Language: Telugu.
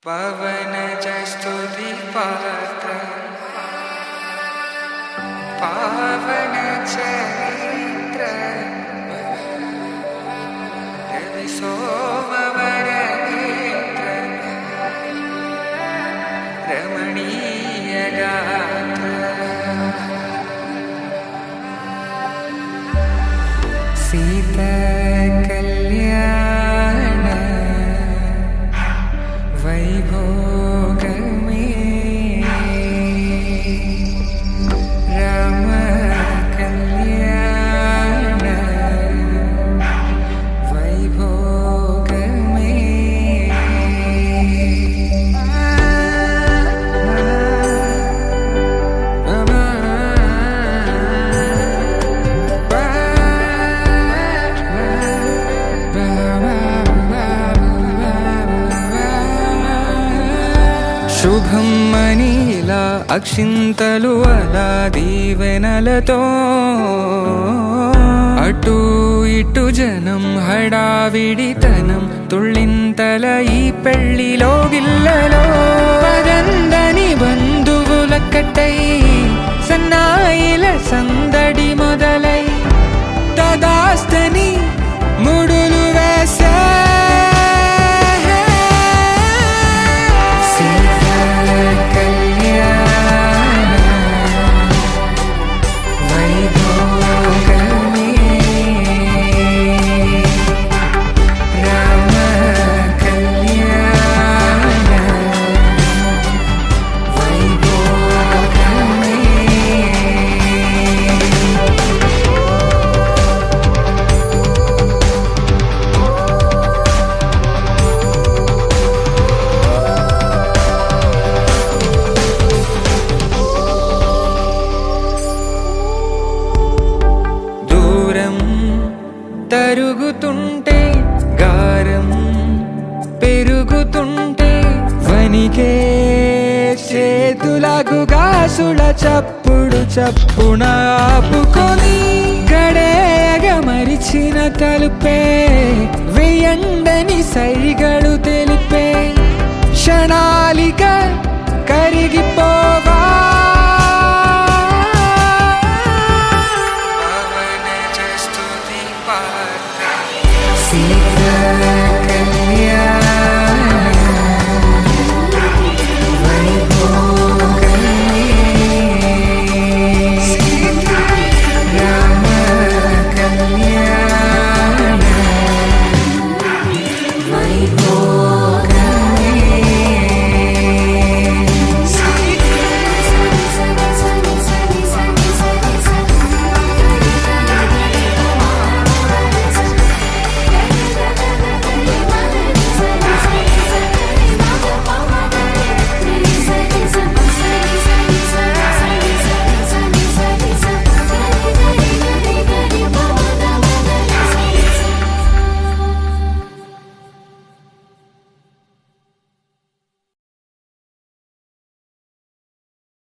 पवनज स्तुति पात्र पावन चरित्र रवि सोमवर नेत्र रमणीय गात्र सीता कल्याण वैभोग में राम कल्याण वैभोग में శుభం మనీలా అక్షింతలు అలా దీవెనలతో అటు ఇటు జనం హడావిడితనం తుళ్ళింతల ఈ పెళ్లిలో గిల్లలో పదందని బంధువుల కట్టై సన్నాయిల సందడి మొదలై తదాస్తని ముడులు వేసే తరుగుతుంటే గారం పెరుగుతుంటే వనికే చేతులకు గాసుల చప్పుడు చప్పున ఆపుకొని గడేగ మరిచిన తలుపే వెయ్యండని సైగడు తెలిపే